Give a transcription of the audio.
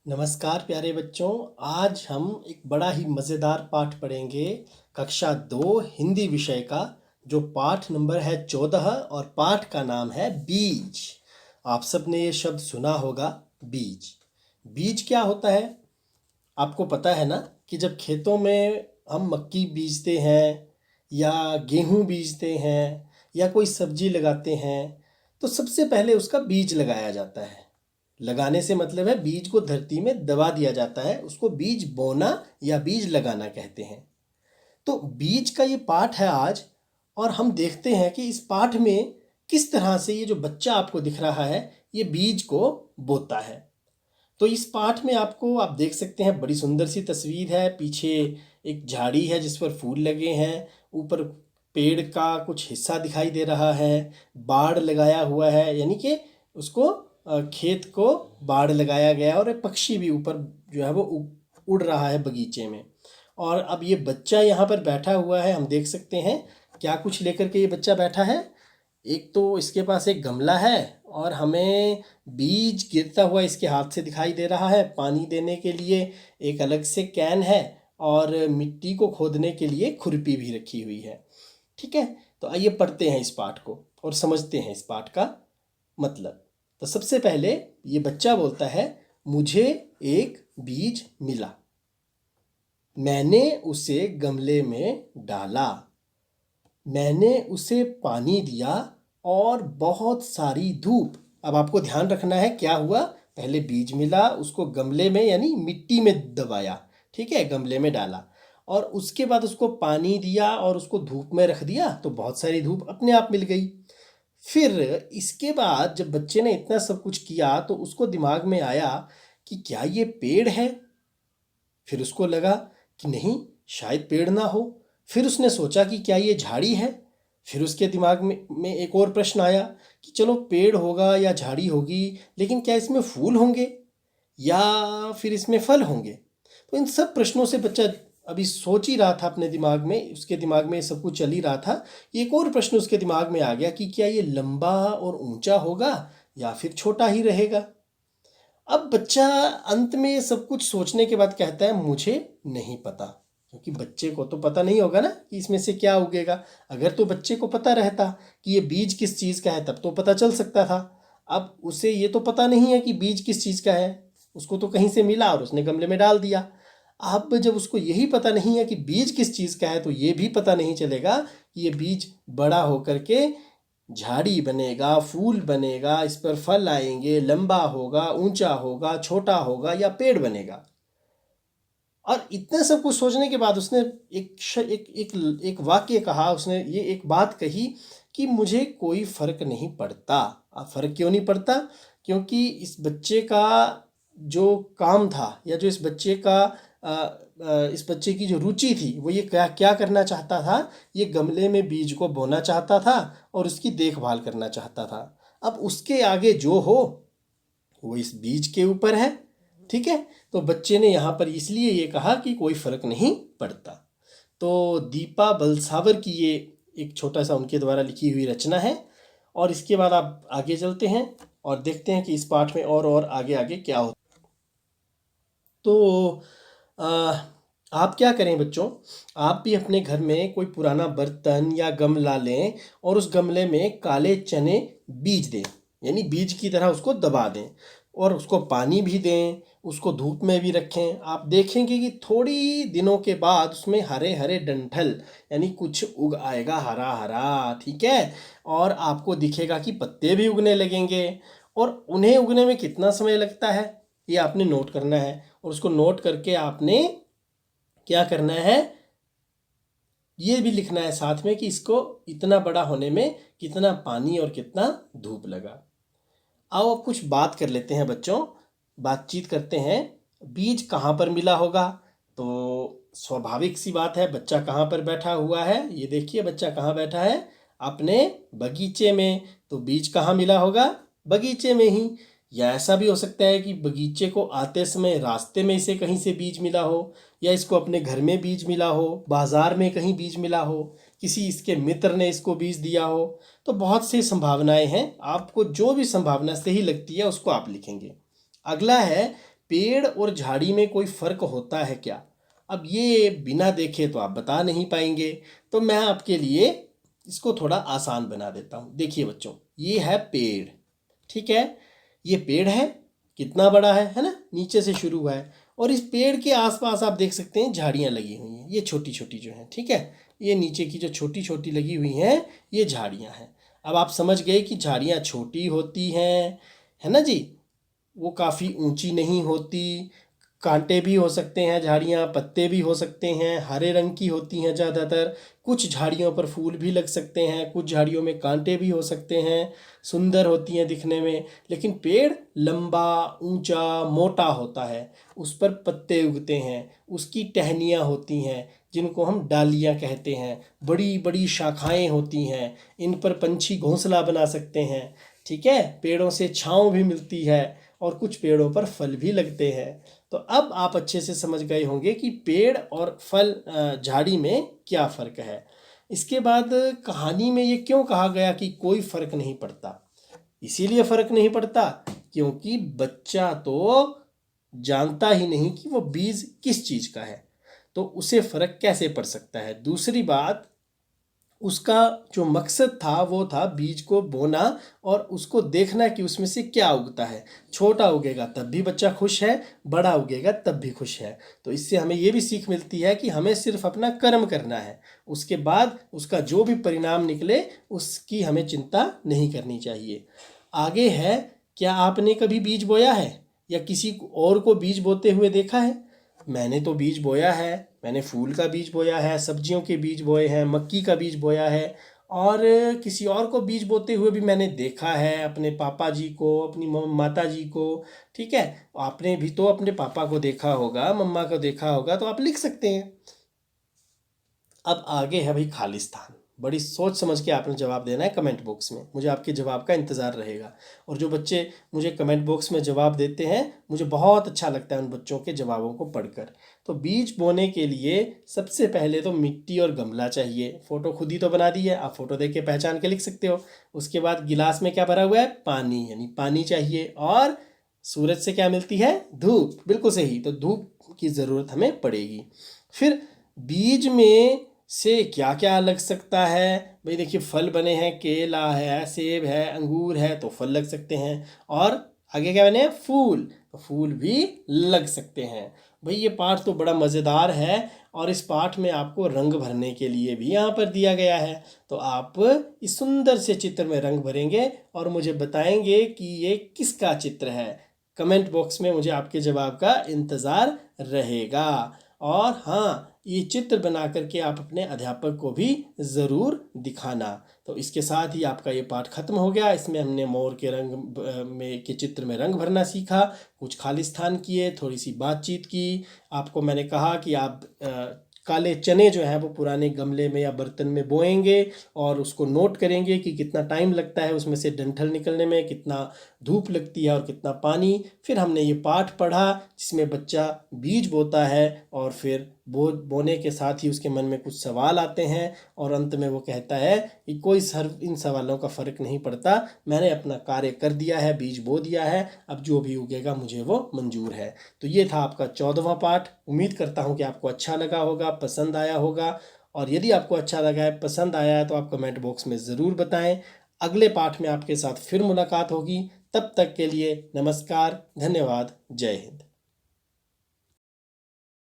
नमस्कार प्यारे बच्चों। आज हम एक बड़ा ही मज़ेदार पाठ पढ़ेंगे। कक्षा 2 हिंदी विषय का, जो पाठ नंबर है 14 और पाठ का नाम है बीज। आप सब ने ये शब्द सुना होगा, बीज। बीज क्या होता है? आपको पता है ना कि जब खेतों में हम मक्की बीजते हैं या गेहूं बीजते हैं या कोई सब्जी लगाते हैं, तो सबसे पहले उसका बीज लगाया जाता है। लगाने से मतलब है बीज को धरती में दबा दिया जाता है, उसको बीज बोना या बीज लगाना कहते हैं। तो बीज का ये पाठ है आज, और हम देखते हैं कि इस पाठ में किस तरह से ये जो बच्चा आपको दिख रहा है ये बीज को बोता है। तो इस पाठ में आपको, आप देख सकते हैं, बड़ी सुंदर सी तस्वीर है। पीछे एक झाड़ी है जिस पर फूल लगे हैं, ऊपर पेड़ का कुछ हिस्सा दिखाई दे रहा है, बाड़ लगाया हुआ है, यानी कि उसको खेत को बाड़ लगाया गया, और एक पक्षी भी ऊपर जो है वो उड़ रहा है बगीचे में। और अब ये बच्चा यहाँ पर बैठा हुआ है, हम देख सकते हैं क्या कुछ लेकर के ये बच्चा बैठा है। एक तो इसके पास एक गमला है, और हमें बीज गिरता हुआ इसके हाथ से दिखाई दे रहा है। पानी देने के लिए एक अलग से कैन है, और मिट्टी को खोदने के लिए खुरपी भी रखी हुई है। ठीक है, तो आइए पढ़ते हैं इस पाठ को और समझते हैं इस पाठ का मतलब। तो सबसे पहले ये बच्चा बोलता है, मुझे एक बीज मिला, मैंने उसे गमले में डाला, मैंने उसे पानी दिया और बहुत सारी धूप। अब आपको ध्यान रखना है क्या हुआ। पहले बीज मिला, उसको गमले में यानी मिट्टी में दबाया, ठीक है, गमले में डाला, और उसके बाद उसको पानी दिया और उसको धूप में रख दिया, तो बहुत सारी धूप अपने आप मिल गई। फिर इसके बाद जब बच्चे ने इतना सब कुछ किया तो उसको दिमाग में आया कि क्या ये पेड़ है। फिर उसको लगा कि नहीं, शायद पेड़ ना हो। फिर उसने सोचा कि क्या ये झाड़ी है। फिर उसके दिमाग में एक और प्रश्न आया कि चलो पेड़ होगा या झाड़ी होगी, लेकिन क्या इसमें फूल होंगे या फिर इसमें फल होंगे। तो इन सब प्रश्नों से बच्चा अभी सोच ही रहा था अपने दिमाग में, उसके दिमाग में सब कुछ चल ही रहा था। एक और प्रश्न उसके दिमाग में आ गया कि क्या ये लंबा और ऊंचा होगा या फिर छोटा ही रहेगा। अब बच्चा अंत में सब कुछ सोचने के बाद कहता है, मुझे नहीं पता। क्योंकि बच्चे को तो पता नहीं होगा ना कि इसमें से क्या उगेगा। अगर तो बच्चे को पता रहता कि ये बीज किस चीज़ का है तब तो पता चल सकता था। अब उसे ये तो पता नहीं है कि बीज किस चीज़ का है, उसको तो कहीं से मिला और उसने गमले में डाल दिया। अब जब उसको यही पता नहीं है कि बीज किस चीज़ का है, तो ये भी पता नहीं चलेगा कि ये बीज बड़ा होकर के झाड़ी बनेगा, फूल बनेगा, इस पर फल आएंगे, लंबा होगा, ऊंचा होगा, छोटा होगा या पेड़ बनेगा। और इतने सब कुछ सोचने के बाद उसने एक वाक्य कहा, उसने ये एक बात कही कि मुझे कोई फर्क नहीं पड़ता। अब फर्क क्यों नहीं पड़ता? क्योंकि इस बच्चे का जो काम था, या जो इस बच्चे की जो रुचि थी, वो ये क्या क्या करना चाहता था। ये गमले में बीज को बोना चाहता था और उसकी देखभाल करना चाहता था। अब उसके आगे जो हो वो इस बीज के ऊपर है। ठीक है, तो बच्चे ने यहाँ पर इसलिए ये कहा कि कोई फर्क नहीं पड़ता। तो दीपा बलसावर की ये एक छोटा सा उनके द्वारा लिखी हुई रचना है। और इसके बाद आप आगे चलते हैं और देखते हैं कि इस पाठ में और आगे आगे क्या होता है। तो आ, आप क्या करें बच्चों, आप भी अपने घर में कोई पुराना बर्तन या गमला लें और उस गमले में काले चने बीज दें, यानी बीज की तरह उसको दबा दें, और उसको पानी भी दें, उसको धूप में भी रखें। आप देखेंगे कि थोड़ी दिनों के बाद उसमें हरे हरे डंठल यानी कुछ उग आएगा, हरा हरा, ठीक है। और आपको दिखेगा कि पत्ते भी उगने लगेंगे। और उन्हें उगने में कितना समय लगता है ये आपने नोट करना है, और उसको नोट करके आपने क्या करना है, ये भी लिखना है साथ में कि इसको इतना बड़ा होने में कितना पानी और कितना धूप लगा। आओ अब कुछ बात कर लेते हैं बच्चों, बातचीत करते हैं। बीज कहाँ पर मिला होगा? तो स्वाभाविक सी बात है, बच्चा कहाँ पर बैठा हुआ है, ये देखिए बच्चा कहाँ बैठा है, अपने बगीचे में। तो बीज कहाँ मिला होगा? बगीचे में ही। या ऐसा भी हो सकता है कि बगीचे को आते समय रास्ते में इसे कहीं से बीज मिला हो, या इसको अपने घर में बीज मिला हो, बाजार में कहीं बीज मिला हो, किसी इसके मित्र ने इसको बीज दिया हो। तो बहुत सी संभावनाएं हैं, आपको जो भी संभावना सही लगती है उसको आप लिखेंगे। अगला है, पेड़ और झाड़ी में कोई फर्क होता है क्या? अब ये बिना देखे तो आप बता नहीं पाएंगे, तो मैं आपके लिए इसको थोड़ा आसान बना देता हूँ। देखिए बच्चों, ये है पेड़, ठीक है। ये पेड़ है, कितना बड़ा है ना, नीचे से शुरू हुआ है। और इस पेड़ के आसपास आप देख सकते हैं झाड़ियाँ लगी हुई हैं, ये छोटी छोटी जो हैं, ठीक है। ये नीचे की जो छोटी छोटी लगी हुई हैं, ये झाड़ियाँ हैं। अब आप समझ गए कि झाड़ियाँ छोटी होती हैं, है ना जी। वो काफ़ी ऊंची नहीं होती, कांटे भी हो सकते हैं झाड़ियाँ, पत्ते भी हो सकते हैं, हरे रंग की होती हैं ज़्यादातर। कुछ झाड़ियों पर फूल भी लग सकते हैं, कुछ झाड़ियों में कांटे भी हो सकते हैं, सुंदर होती हैं दिखने में। लेकिन पेड़ लंबा, ऊंचा, मोटा होता है, उस पर पत्ते उगते हैं, उसकी टहनियाँ होती हैं जिनको हम डालियाँ कहते हैं, बड़ी बड़ी शाखाएं होती हैं, इन पर पंछी घोंसला बना सकते हैं, ठीक है। पेड़ों से छांव भी मिलती है और कुछ पेड़ों पर फल भी लगते हैं। तो अब आप अच्छे से समझ गए होंगे कि पेड़ और फल झाड़ी में क्या फ़र्क है। इसके बाद कहानी में ये क्यों कहा गया कि कोई फ़र्क नहीं पड़ता? इसीलिए फ़र्क नहीं पड़ता क्योंकि बच्चा तो जानता ही नहीं कि वो बीज किस चीज़ का है, तो उसे फ़र्क कैसे पड़ सकता है। दूसरी बात, उसका जो मकसद था वो था बीज को बोना और उसको देखना कि उसमें से क्या उगता है। छोटा उगेगा तब भी बच्चा खुश है, बड़ा उगेगा तब भी खुश है। तो इससे हमें ये भी सीख मिलती है कि हमें सिर्फ अपना कर्म करना है, उसके बाद उसका जो भी परिणाम निकले उसकी हमें चिंता नहीं करनी चाहिए। आगे है, क्या आपने कभी बीज बोया है या किसी और को बीज बोते हुए देखा है? मैंने तो बीज बोया है। मैंने फूल का बीज बोया है, सब्जियों के बीज बोए हैं, मक्की का बीज बोया है, और किसी और को बीज बोते हुए भी मैंने देखा है, अपने पापा जी को, अपनी माता जी को, ठीक है। आपने भी तो अपने पापा को देखा होगा, मम्मा को देखा होगा, तो आप लिख सकते हैं। अब आगे है भाई खालिस्तान। बड़ी सोच समझ के आपने जवाब देना है कमेंट बॉक्स में, मुझे आपके जवाब का इंतज़ार रहेगा। और जो बच्चे मुझे कमेंट बॉक्स में जवाब देते हैं, मुझे बहुत अच्छा लगता है उन बच्चों के जवाबों को पढ़कर। तो बीज बोने के लिए सबसे पहले तो मिट्टी और गमला चाहिए। फ़ोटो खुद ही तो बना दी है, आप फ़ोटो देख के पहचान के लिख सकते हो। उसके बाद गिलास में क्या भरा हुआ है? पानी, यानी पानी चाहिए। और सूरज से क्या मिलती है? धूप, बिल्कुल सही। तो धूप की ज़रूरत हमें पड़ेगी। फिर बीज में से क्या क्या लग सकता है? भाई देखिए, फल बने हैं, केला है, सेब है, अंगूर है, तो फल लग सकते हैं। और आगे क्या बने हैं? फूल, तो फूल भी लग सकते हैं। भाई ये पाठ तो बड़ा मज़ेदार है, और इस पाठ में आपको रंग भरने के लिए भी यहाँ पर दिया गया है। तो आप इस सुंदर से चित्र में रंग भरेंगे और मुझे बताएंगे कि ये किसका चित्र है। कमेंट बॉक्स में मुझे आपके जवाब का इंतज़ार रहेगा। और हाँ, ये चित्र बना करके आप अपने अध्यापक को भी ज़रूर दिखाना। तो इसके साथ ही आपका ये पाठ खत्म हो गया। इसमें हमने मोर के रंग में के चित्र में रंग भरना सीखा, कुछ खालिस्तान किए, थोड़ी सी बातचीत की। आपको मैंने कहा कि आप काले चने जो है वो पुराने गमले में या बर्तन में बोएंगे और उसको नोट करेंगे कि कितना टाइम लगता है उसमें से डंठल निकलने में, कितना धूप लगती है और कितना पानी। फिर हमने ये पाठ पढ़ा जिसमें बच्चा बीज बोता है और फिर बोने के साथ ही उसके मन में कुछ सवाल आते हैं, और अंत में वो कहता है कि कोई सर इन सवालों का फ़र्क नहीं पड़ता, मैंने अपना कार्य कर दिया है, बीज बो दिया है, अब जो भी उगेगा मुझे वो मंजूर है। तो ये था आपका 14वां पाठ। उम्मीद करता हूँ कि आपको अच्छा लगा होगा, पसंद आया होगा। और यदि आपको अच्छा लगा है, पसंद आया है, तो आप कमेंट बॉक्स में ज़रूर बताएं। अगले पाठ में आपके साथ फिर मुलाकात होगी। तब तक के लिए नमस्कार, धन्यवाद, जय हिंद।